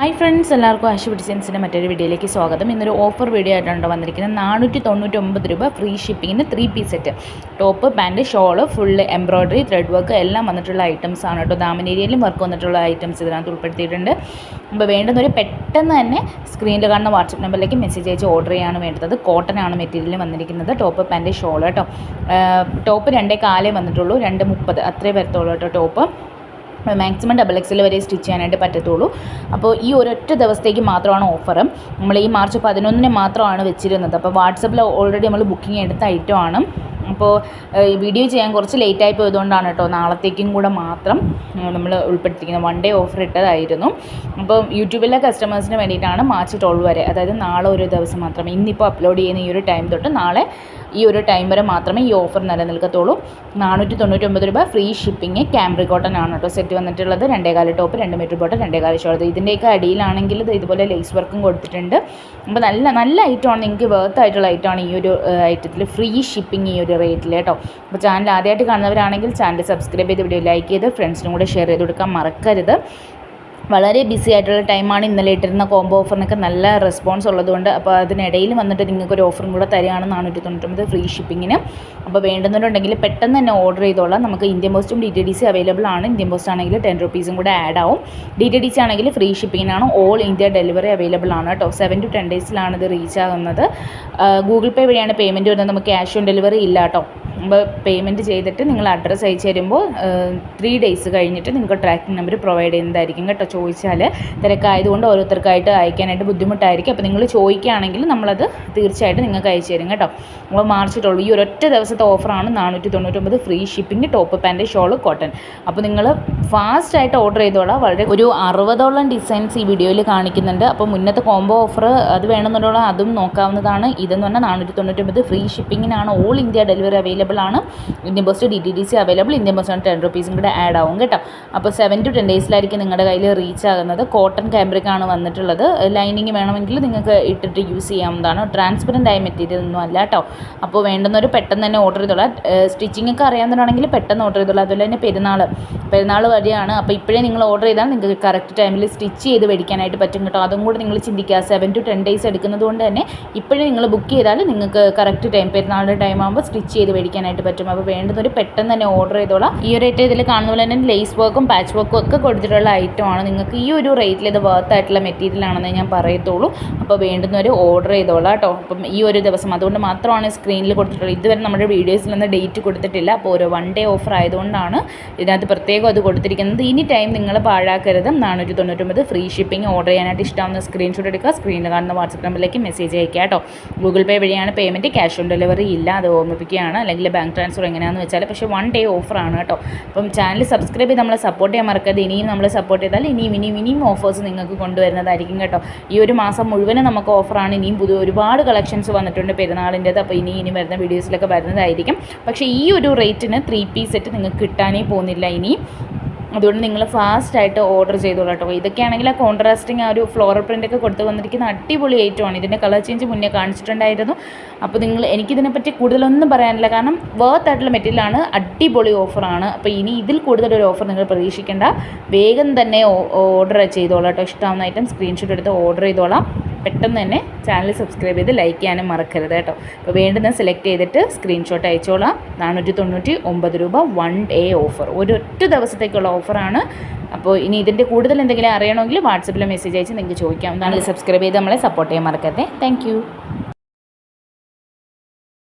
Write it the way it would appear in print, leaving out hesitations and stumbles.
Hi friends, എല്ലാവർക്കും ആശു ഡിസൈൻസിൻ്റെ മറ്റൊരു വീഡിയോയിലേക്ക് സ്വാഗതം. ഇന്നൊരു ഓഫർ വീഡിയോ ആയിട്ടാണ് വന്നിരിക്കുന്നത്. 499 രൂപ ഫ്രീ ഷിപ്പിങ്ങിന് 3 piece set, top, pant, shawl, full embroidery, thread work എല്ലാം വന്നിട്ടുള്ള ഐറ്റംസ് ആണ് കേട്ടോ. ദാമനേരിയയിലും വർക്ക് വന്നിട്ടുള്ള ഐറ്റംസ് ഇതിനകത്ത് ഉൾപ്പെടുത്തിയിട്ടുണ്ട്. അപ്പോൾ വേണ്ടുന്നൊരു പെട്ടെന്ന് തന്നെ സ്ക്രീനിൽ കാണുന്ന വാട്സപ്പ് നമ്പറിലേക്ക് മെസ്സേജ് അയച്ച് ഓർഡർ ചെയ്യാണ് വേണ്ടത്. കോട്ടൺ ആണ് മെറ്റീരിയൽ വന്നിരിക്കുന്നത്. ടോപ്പ്, പാൻറ്റ്, ഷോള് കേട്ടോ. ടോപ്പ് 2.4 വന്നിട്ടുള്ളൂ, 2.30 അത്രേ വരത്തുള്ളൂ കേട്ടോ. ടോപ്പ് മാക്സിമം XXL വരെ സ്റ്റിച്ച് ചെയ്യാനായിട്ട് പറ്റത്തുള്ളൂ. അപ്പോൾ ഈ ഒരൊറ്റ ദിവസത്തേക്ക് മാത്രമാണ് ഓഫർ. നമ്മൾ ഈ മാർച്ച് 11 മാത്രമാണ് വെച്ചിരുന്നത്. അപ്പോൾ വാട്സപ്പിൽ ഓൾറെഡി നമ്മൾ ബുക്കിംഗ് എടുത്ത ഐറ്റമാണ്. അപ്പോൾ വീഡിയോ ചെയ്യാൻ കുറച്ച് ലേറ്റായി പോയതുകൊണ്ടാണ് കേട്ടോ. നാളത്തേക്കും കൂടെ മാത്രം നമ്മൾ ഉൾപ്പെടുത്തിയിരിക്കുന്നത്. 1 ഡേ ഓഫർ ഇട്ടതായിരുന്നു. അപ്പോൾ യൂട്യൂബിലെ കസ്റ്റമേഴ്സിന് വേണ്ടിയിട്ടാണ് മാർച്ച് 12 വരെ, അതായത് നാളെ ഒരു ദിവസം മാത്രം. ഇന്നിപ്പോൾ അപ്ലോഡ് ചെയ്യുന്ന ഈ ഒരു ടൈം തൊട്ട് നാളെ ഈ ഒരു ടൈം വരെ മാത്രമേ ഈ ഓഫർ നിലനിൽക്കത്തുള്ളൂ. 499 രൂപ ഫ്രീ ഷിപ്പിംഗ്. ക്യാമ്പ്രി കോട്ടൺ ആണ് കേട്ടോ സെറ്റ് വന്നിട്ടുള്ളത്. 2.4 ടോപ്പ്, 2 മീറ്റർ ബോട്ടം, 2.4 ഷോൾഡർ. ഇതിൻ്റെയൊക്കെ അടിയിലാണെങ്കിൽ ഇതുപോലെ ലേസ് വർക്കും കൊടുത്തിട്ടുണ്ട്. അപ്പോൾ നല്ല ഐറ്റമാണ്, നിങ്ങൾക്ക് വർത്ത് ആയിട്ടുള്ള ഐറ്റമാണ് ഈ ഒരു ഐറ്റത്തിൽ ഫ്രീ ഷിപ്പിംഗ് ഈ ഒരു റേറ്റിൽ കേട്ടോ. അപ്പോൾ ചാനൽ ആദ്യമായിട്ട് കാണുന്നവരാണെങ്കിൽ ചാനൽ സബ്സ്ക്രൈബ് ചെയ്ത് വീഡിയോ ലൈക്ക് ചെയ്ത് ഫ്രണ്ട്സിനും കൂടെ ഷെയർ ചെയ്ത് കൊടുക്കാൻ മറക്കരുത്. വളരെ ബിസി ആയിട്ടുള്ള ടൈമാണ്. ഇന്നലെ ഇട്ടിരുന്ന കോംബോ ഓഫറിനൊക്കെ നല്ല റെസ്പോൺസ് ഉള്ളതുകൊണ്ട് അപ്പോൾ അതിനിടയിൽ വന്നിട്ട് നിങ്ങൾക്കൊരു ഓഫറും കൂടെ തരികയാണ് 499 ഫ്രീ ഷിപ്പിങ്ങിന്. അപ്പോൾ വേണ്ടുന്നവരുണ്ടെങ്കിൽ പെട്ടെന്ന് തന്നെ ഓർഡർ ചെയ്തോളാം. നമുക്ക് ഇന്ത്യൻ പോസ്റ്റും DTDC അവൈലബിൾ ആണ്. ഇന്ത്യൻ പോസ്റ്റ് ആണെങ്കിൽ 10 രൂപീസും കൂടെ ആഡ് ആവും. DTDC ആണെങ്കിൽ ഫ്രീ ഷിപ്പിങ്ങിനാണ്. ഓൾ ഇന്ത്യ ഡെലിവറി അവൈലബിൾ ആണ് കേട്ടോ. 7 to 10 ഡേയ്സിലാണ് ഇത് റീച്ച് ആകുന്നത്. ഗൂഗിൾ പേ വഴിയാണ് പേയ്മെൻറ്റ് വരുന്നത്. നമുക്ക് ക്യാഷ് ഓൺ ഡെലിവറി ഇല്ല കേട്ടോ. അപ്പോൾ പേയ്മെൻറ്റ് ചെയ്തിട്ട് നിങ്ങൾ അഡ്രസ്സ് അയച്ചു തരുമ്പോൾ 3 ഡേയ്സ് കഴിഞ്ഞിട്ട് നിങ്ങൾക്ക് ട്രാക്കിംഗ് നമ്പർ പ്രൊവൈഡ് ചെയ്യുന്നതായിരിക്കും കേട്ടോ. ചോദിച്ചാൽ തിരക്കായതുകൊണ്ട് ഓരോരുത്തർക്കായിട്ട് അയക്കാനായിട്ട് ബുദ്ധിമുട്ടായിരിക്കും. അപ്പോൾ നിങ്ങൾ ചോദിക്കുകയാണെങ്കിൽ നമ്മളത് തീർച്ചയായിട്ടും നിങ്ങൾക്ക് അയച്ചു തരും കേട്ടോ. അപ്പോൾ മാർച്ച് 12 ഈ ഒരൊറ്റ ദിവസത്തെ ഓഫറാണ്. 499 free shipping, top, pant, shawl, cotton. അപ്പോൾ നിങ്ങൾ ഫാസ്റ്റായിട്ട് ഓർഡർ ചെയ്തോളാം. വളരെ ഒരു 60ഓളം ഡിസൈൻസ് ഈ വീഡിയോയിൽ കാണിക്കുന്നുണ്ട്. അപ്പോൾ മുന്നത്തെ കോംബോ ഓഫർ അത് വേണമെന്നുള്ള അതും നോക്കാവുന്നതാണ്. ഇതെന്ന് പറഞ്ഞാൽ 499 ഫ്രീ ഷിപ്പിങ്ങിനാണ്. ഓൾ ഇന്ത്യ ഡെലിവറി അവൈലബിൾ ആണ്. Indian post DTDC available. Indian post 10 രൂപീസും കൂടെ ആഡ് ആവും കേട്ടോ. അപ്പോൾ 7 to 10 ഡേയ്സിലായിരിക്കും നിങ്ങളുടെ കയ്യിൽ റീച്ച് ആകുന്നത്. കോട്ടൺ ക്യാമ്പ്രിക്കാണ് വന്നിട്ടുള്ളത്. ലൈനിങ് വേണമെങ്കിൽ നിങ്ങൾക്ക് ഇട്ടിട്ട് യൂസ് ചെയ്യാവുന്നതാണ്. ട്രാൻസ്പെറൻ്റ് ആയ മെറ്റീരിയൽ ഒന്നും അല്ല കേട്ടോ. അപ്പോൾ വേണ്ടുന്നവർ പെട്ടെന്ന് തന്നെ ഓർഡർ ചെയ്തോളാം. സ്റ്റിച്ചിങ് ഒക്കെ അറിയാവുന്നതാണെങ്കിൽ പെട്ടെന്ന് ഓർഡർ ചെയ്തോളാം. അതുപോലെ തന്നെ പെരുന്നാൾ വരെയാണ്. അപ്പോൾ ഇപ്പോഴേ നിങ്ങൾ ഓർഡർ ചെയ്താൽ നിങ്ങൾക്ക് കറക്റ്റ് ടൈമിൽ സ്റ്റിച്ച് ചെയ്ത് മേടിക്കാനായിട്ട് പറ്റും കേട്ടോ. അതും കൂടി നിങ്ങൾ ചിന്തിക്കുക. 7 to 10 ഡേയ്സ് എടുക്കുന്നത് കൊണ്ട് തന്നെ ഇപ്പോഴേ നിങ്ങൾ ബുക്ക് ചെയ്താൽ നിങ്ങൾക്ക് കറക്റ്റ് ടൈം, പെരുന്നാളിൻ്റെ ടൈം ആകുമ്പോൾ സ്റ്റിച്ച് ചെയ്ത് മേടിക്കാനായിട്ട് പറ്റും. അപ്പോൾ വേണ്ടുന്നവർ പെട്ടെന്ന് തന്നെ ഓർഡർ ചെയ്തോളാം. ഈ ഒരു ഐറ്റം ഇതിൽ കാണുന്ന പോലെ തന്നെ ലേസ് വർക്കും പാച്ച് വർക്കും ഒക്കെ കൊടുത്തിട്ടുള്ള ഐറ്റമാണ്. നിങ്ങൾക്ക് ഈ ഒരു റേറ്റിൽ ഇത് വർത്ത് ആയിട്ടുള്ള മെറ്റീരിയൽ ആണെന്ന് ഞാൻ പറയത്തുള്ളൂ. അപ്പോൾ വേണ്ടുന്നവർ ഓർഡർ ചെയ്തോളാം കേട്ടോ. അപ്പം ഈ ഒരു ദിവസം അതുകൊണ്ട് മാത്രമാണ് സ്ക്രീനിൽ കൊടുത്തിട്ടുള്ളത്. ഇതുവരെ നമ്മുടെ വീഡിയോസിലൊന്നും ഡേറ്റ് കൊടുത്തിട്ടില്ല. അപ്പോൾ ഒരു 1 ഡേ ഓഫർ ആയതുകൊണ്ടാണ് ഇതിനകത്ത് പ്രത്യേകം അത് കൊടുത്തിരിക്കുന്നത്. ഇനി ടൈം നിങ്ങൾ പാഴാക്കരുത്. 499 ഫ്രീ ഷിപ്പിംഗ്. ഓർഡർ ചെയ്യാനായിട്ട് ഇഷ്ടമാവുന്ന സ്ക്രീൻഷോട്ട് എടുക്കുക. സ്ക്രീനിൽ കാണുന്ന വാട്സപ്പ് നമ്പറിലേക്ക് മെസ്സേജ് അയക്കുക കേട്ടോ. ഗൂഗിൾ പേ വഴിയാണ് പേയ്മെൻറ്റ്. ക്യാഷ് ഓൺ ഡെലിവറി ഇല്ല, അത് ഓർമ്മിപ്പിക്കുകയാണ്. അല്ലെങ്കിൽ ബാങ്ക് ട്രാൻസ്ഫർ എങ്ങനെയാണെന്ന് വെച്ചാൽ. പക്ഷേ 1 ഡേ ഓഫറാണ് കേട്ടോ. അപ്പം ചാനൽ സബ്സ്ക്രൈബ് ചെയ്ത് നമ്മളെ സപ്പോർട്ട് ചെയ്യാൻ മറക്കരുത്. ഇനിയും നമ്മൾ സപ്പോർട്ട് ചെയ്താൽ ഇനിയും ഓഫേഴ്സ് നിങ്ങൾക്ക് കൊണ്ടുവരുന്നതായിരിക്കും കേട്ടോ. ഈ ഒരു മാസം മുഴുവനും നമുക്ക് ഓഫറാണ്. ഇനിയും ഒരുപാട് കളക്ഷൻസ് വന്നിട്ടുണ്ട് പെരുന്നാളിൻ്റെത്. അപ്പോൾ ഇനി വരുന്ന വീഡിയോസിലൊക്കെ വരുന്നതായിരിക്കും. പക്ഷേ ഈ ഒരു റേറ്റിന് 3 പീസ് സെറ്റ് നിങ്ങൾക്ക് കിട്ടാനേ പോകുന്നില്ല ഇനി. അതുകൊണ്ട് നിങ്ങൾ ഫാസ്റ്റായിട്ട് ഓർഡർ ചെയ്തോളൂ കേട്ടോ. ഇതൊക്കെയാണെങ്കിൽ ആ കോൺട്രാസ്റ്റിങ് ആ ഒരു ഫ്ലോറൽ പ്രിൻ്റൊക്കെ കൊടുത്ത് വന്നിരിക്കുന്ന അടിപൊളി ഐറ്റമാണ്. ഇതിൻ്റെ കളർ ചേഞ്ച് മുന്നേ കാണിച്ചിട്ടുണ്ടായിരുന്നു. അപ്പോൾ എനിക്കിതിനെപ്പറ്റി കൂടുതലൊന്നും പറയാനില്ല. കാരണം വർത്ത് ആയിട്ടുള്ള മെറ്റീരിയലാണ്. അടിപൊളി ഓഫറാണ്. അപ്പോൾ ഇനി ഇതിൽ കൂടുതലൊരു ഓഫർ നിങ്ങൾ പ്രതീക്ഷിക്കേണ്ട. വേഗം തന്നെ ഓർഡർ ചെയ്തോളാം കേട്ടോ. ഇഷ്ടമാവുന്ന ഐറ്റം സ്ക്രീൻഷോട്ട് എടുത്ത് ഓർഡർ ചെയ്തോളാം. പെട്ടെന്ന് തന്നെ ചാനൽ സബ്സ്ക്രൈബ് ചെയ്ത് ലൈക്ക് ചെയ്യാനും മറക്കരുത് കേട്ടോ. അപ്പോൾ വേണ്ടുന്ന സെലക്ട് ചെയ്തിട്ട് സ്ക്രീൻഷോട്ട് അയച്ചോളാം. 499 രൂപ 1 ഡേ ഓഫർ, ഒരൊറ്റ ദിവസത്തേക്കുള്ള ഓഫറാണ്. അപ്പോൾ ഇനി ഇതിൻ്റെ കൂടുതൽ എന്തെങ്കിലും അറിയണമെങ്കിൽ വാട്സപ്പിൽ മെസ്സേജ് അയച്ച് നിങ്ങൾക്ക് ചോദിക്കാം. ചാനൽ സബ്സ്ക്രൈബ് ചെയ്ത് നമ്മളെ സപ്പോർട്ട് ചെയ്യാൻ മറക്കരുത്. താങ്ക്